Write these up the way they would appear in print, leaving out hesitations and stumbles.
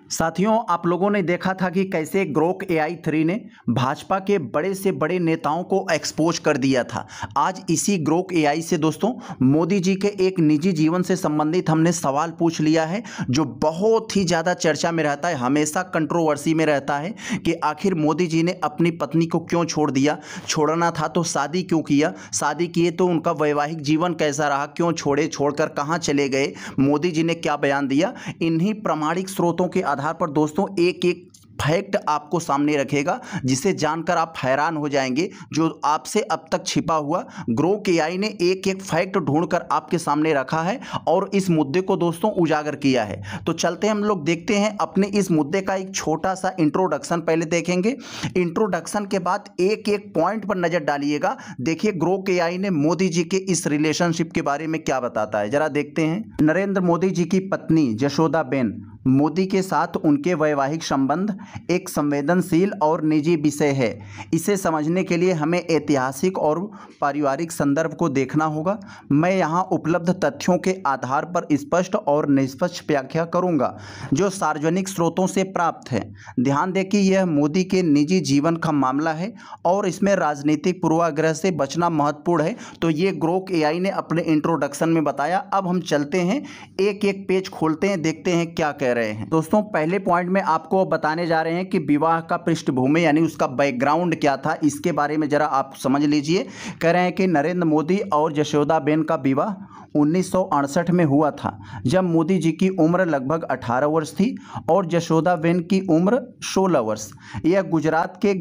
साथियों, आप लोगों ने देखा था कि कैसे ग्रोक एआई 3 ने भाजपा के बड़े से बड़े नेताओं को एक्सपोज कर दिया था। आज इसी ग्रोक एआई से दोस्तों मोदी जी के एक निजी जीवन से संबंधित हमने सवाल पूछ लिया है, जो बहुत ही ज़्यादा चर्चा में रहता है, हमेशा कंट्रोवर्सी में रहता है कि आखिर मोदी जी ने अपनी पत्नी को क्यों छोड़ दिया, छोड़ना था तो शादी क्यों किया, शादी किए तो उनका वैवाहिक जीवन कैसा रहा, क्यों छोड़े, छोड़कर कहाँ चले गए, मोदी जी ने क्या बयान दिया। इन्हीं प्रामाणिक स्रोतों के आधार पर दोस्तों एक एक फैक्ट आपको सामने रखेगा, जिसे जानकर आप हैरान हो जाएंगे। जो आपसे अब तक छिपा हुआ ग्रोक एआई ने एक एक फैक्ट ढूंढकर आपके सामने रखा है और इस मुद्दे को दोस्तों उजागर किया है। तो चलते हैं, हम लोग देखते हैं अपने इस मुद्दे का एक छोटा सा इंट्रोडक्शन पहले देखेंगे। इंट्रोडक्शन के बाद एक एक पॉइंट पर नजर डालिएगा। देखिए ग्रोक एआई ने मोदी जी के इस रिलेशनशिप के बारे में क्या बताता है, जरा देखते हैं। नरेंद्र मोदी जी की पत्नी जशोदाबेन मोदी के साथ उनके वैवाहिक संबंध एक संवेदनशील और निजी विषय है। इसे समझने के लिए हमें ऐतिहासिक और पारिवारिक संदर्भ को देखना होगा। मैं यहाँ उपलब्ध तथ्यों के आधार पर स्पष्ट और निष्पक्ष व्याख्या करूँगा, जो सार्वजनिक स्रोतों से प्राप्त है। ध्यान दें कि यह मोदी के निजी जीवन का मामला है और इसमें राजनीतिक पूर्वाग्रह से बचना महत्वपूर्ण है। तो ये ग्रोक एआई ने अपने इंट्रोडक्शन में बताया। अब हम चलते हैं, एक एक पेज खोलते हैं, देखते हैं क्या कह रहे हैं। दोस्तों पहले पॉइंट में आपको बताने जा रहे हैं कि विवाह का पृष्ठभूमि यानी उसका बैकग्राउंड क्या था, इसके बारे में जरा आप समझ लीजिए। कह रहे हैं कि नरेंद्र मोदी और जशोदाबेन का विवाह 1968 में हुआ था, जब मोदी जी की उम्र लगभग 18 वर्ष थी और जशोदाबेन की उम्र 16 वर्ष। यह गुजरात के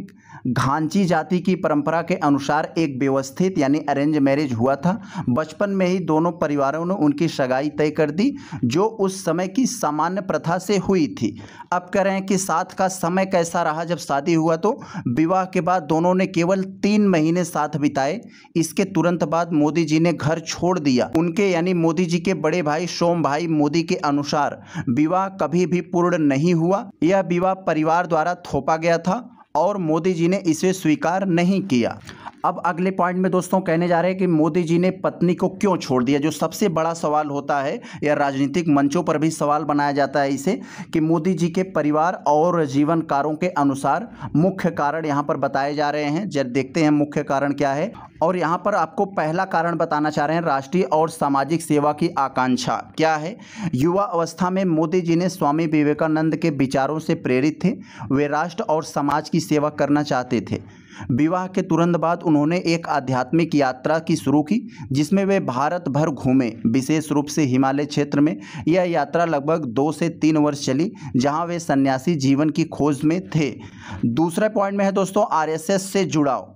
घांची जाति की परंपरा के अनुसार एक व्यवस्थित यानी अरेंज मैरिज हुआ था। बचपन में ही दोनों परिवारों ने उनकी सगाई तय कर दी, जो उस समय की सामान्य प्रथा से हुई थी। अब कह रहे हैं कि साथ का समय कैसा रहा जब शादी हुआ। तो विवाह के बाद दोनों ने केवल 3 महीने साथ बिताए। इसके तुरंत बाद मोदी जी ने घर छोड़ दिया। उनके यानी मोदी जी के बड़े भाई सोम भाई मोदी के अनुसार विवाह कभी भी पूर्ण नहीं हुआ। यह विवाह परिवार द्वारा थोपा गया था और मोदी जी ने इसे स्वीकार नहीं किया। अब अगले पॉइंट में दोस्तों कहने जा रहे हैं कि मोदी जी ने पत्नी को क्यों छोड़ दिया। जो सबसे बड़ा सवाल होता है, या राजनीतिक मंचों पर भी सवाल बनाया जाता है इसे, कि मोदी जी के परिवार और जीवनकारों के अनुसार मुख्य कारण यहाँ पर बताए जा रहे हैं। जब देखते हैं मुख्य कारण क्या है। और यहाँ पर आपको पहला कारण बताना चाह रहे हैं, राष्ट्रीय और सामाजिक सेवा की आकांक्षा क्या है। युवा अवस्था में मोदी जी ने स्वामी विवेकानंद के विचारों से प्रेरित थे। वे राष्ट्र और समाज की सेवा करना चाहते थे। विवाह के तुरंत बाद उन्होंने एक आध्यात्मिक यात्रा की शुरू की, जिसमें वे भारत भर घूमे, विशेष रूप से हिमालय क्षेत्र में। यह यात्रा लगभग 2 से 3 वर्ष चली, जहां वे सन्यासी जीवन की खोज में थे। दूसरे पॉइंट में है दोस्तों आरएसएस से जुड़ाव।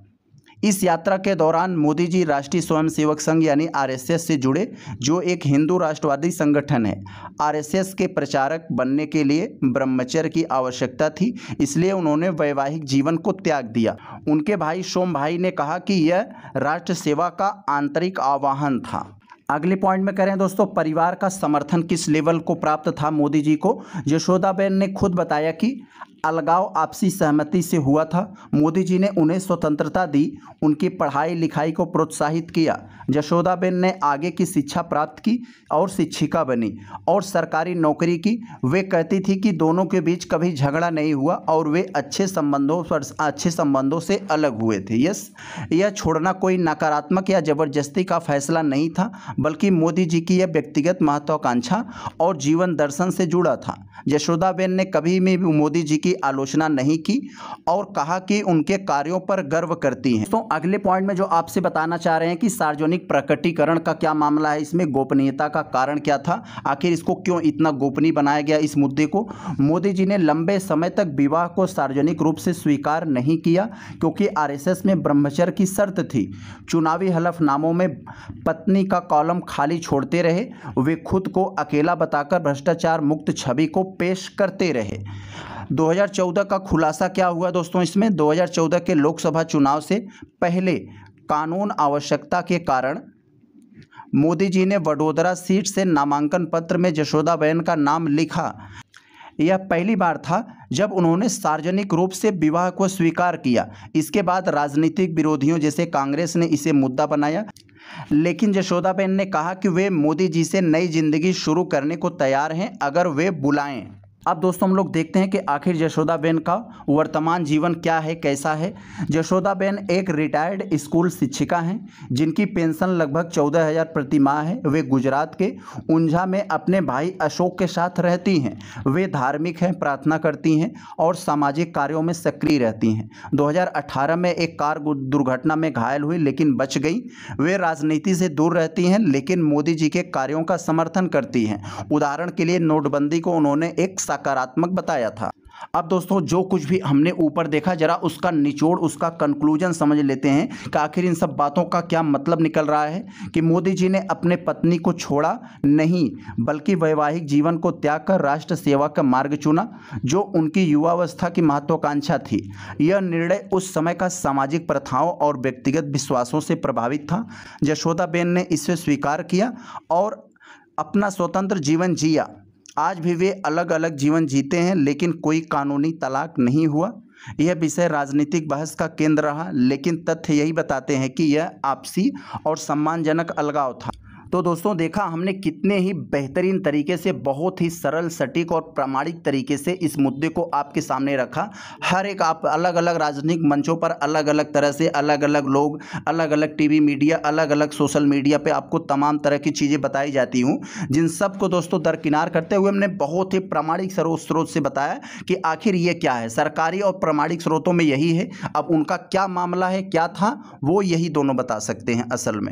इस यात्रा के दौरान मोदी जी राष्ट्रीय स्वयंसेवक संघ यानी आरएसएस से जुड़े, जो एक हिंदू राष्ट्रवादी संगठन है। आरएसएस के प्रचारक बनने के लिए ब्रह्मचर्य की आवश्यकता थी, इसलिए उन्होंने वैवाहिक जीवन को त्याग दिया। उनके भाई सोम भाई ने कहा कि यह राष्ट्र सेवा का आंतरिक आह्वान था। अगले पॉइंट में करें दोस्तों, परिवार का समर्थन किस लेवल को प्राप्त था मोदी जी को। जशोदाबेन ने खुद बताया कि अलगाव आपसी सहमति से हुआ था। मोदी जी ने उन्हें स्वतंत्रता दी, उनकी पढ़ाई लिखाई को प्रोत्साहित किया। जशोदाबेन ने आगे की शिक्षा प्राप्त की और शिक्षिका बनी और सरकारी नौकरी की। वे कहती थी कि दोनों के बीच कभी झगड़ा नहीं हुआ और वे अच्छे संबंधों से अलग हुए थे। यह छोड़ना कोई नकारात्मक या जबरदस्ती का फैसला नहीं था, बल्कि मोदी जी की यह व्यक्तिगत महत्वाकांक्षा और जीवन दर्शन से जुड़ा था। जशोदाबेन ने कभी भी मोदी जी की आलोचना नहीं की और कहा कि उनके कार्यों पर गर्व करती हैं। तो अगले पॉइंट में जो आपसे बताना चाह रहे हैं कि सार्वजनिक प्रकटीकरण का क्या मामला है, इसमें गोपनीयता का कारण क्या था, आखिर इसको क्यों इतना गोपनीय बनाया गया। इस मुद्दे को मोदी जी ने लंबे समय तक विवाह को सार्वजनिक रूप से स्वीकार नहीं किया, क्योंकि आरएसएस में ब्रह्मचर्य की शर्त थी। चुनावी हलफनामों में पत्नी का कॉलम खाली छोड़ते रहे। वे खुद को अकेला बताकर भ्रष्टाचार मुक्त छवि को पेश करते रहे। 2014 का खुलासा क्या हुआ दोस्तों, इसमें 2014 के लोकसभा चुनाव से पहले कानून आवश्यकता के कारण मोदी जी ने वडोदरा सीट से नामांकन पत्र में जशोदाबेन का नाम लिखा। यह पहली बार था जब उन्होंने सार्वजनिक रूप से विवाह को स्वीकार किया। इसके बाद राजनीतिक विरोधियों जैसे कांग्रेस ने इसे मुद्दा बनाया, लेकिन जशोदाबेन ने कहा कि वे मोदी जी से नई जिंदगी शुरू करने को तैयार हैं, अगर वे बुलाएं। अब दोस्तों हम लोग देखते हैं कि आखिर जशोदाबेन का वर्तमान जीवन क्या है, कैसा है। जशोदाबेन एक रिटायर्ड स्कूल शिक्षिका हैं जिनकी पेंशन लगभग 14,000 प्रति माह है। वे गुजरात के ऊंझा में अपने भाई अशोक के साथ रहती हैं। वे धार्मिक हैं, प्रार्थना करती हैं और सामाजिक कार्यों में सक्रिय रहती हैं। 2018 में एक कार दुर्घटना में घायल हुई लेकिन बच गई। वे राजनीति से दूर रहती हैं लेकिन मोदी जी के कार्यों का समर्थन करती हैं। उदाहरण के लिए नोटबंदी को उन्होंने एक सकारात्मक बताया था। अब दोस्तों जो कुछ भी हमने ऊपर देखा, जरा उसका निचोड़, उसका कंक्लूजन समझ लेते हैं कि आखिर इन सब बातों का क्या मतलब निकल रहा है। कि मोदी जी ने अपने पत्नी को छोड़ा नहीं बल्कि वैवाहिक जीवन को त्याग कर राष्ट्र सेवा का मार्ग चुना, जो उनकी युवावस्था की महत्वाकांक्षा थी। यह निर्णय उस समय का सामाजिक प्रथाओं और व्यक्तिगत विश्वासों से प्रभावित था। जशोदाबेन ने इसे स्वीकार किया और अपना स्वतंत्र जीवन जिया। आज भी वे अलग अलग जीवन जीते हैं लेकिन कोई कानूनी तलाक नहीं हुआ। यह विषय राजनीतिक बहस का केंद्र रहा लेकिन तथ्य यही बताते हैं कि यह आपसी और सम्मानजनक अलगाव था। तो दोस्तों देखा हमने कितने ही बेहतरीन तरीके से, बहुत ही सरल, सटीक और प्रामाणिक तरीके से इस मुद्दे को आपके सामने रखा। हर एक आप अलग अलग राजनीतिक मंचों पर अलग अलग तरह से अलग अलग लोग, अलग अलग टीवी मीडिया, अलग अलग सोशल मीडिया पे आपको तमाम तरह की चीज़ें बताई जाती हूँ, जिन सब को दोस्तों दरकिनार करते हुए हमने बहुत ही प्रामाणिक स्रोत से बताया कि आखिर ये क्या है। सरकारी और प्रामाणिक स्रोतों में यही है। अब उनका क्या मामला है, क्या था, वो यही दोनों बता सकते हैं असल में।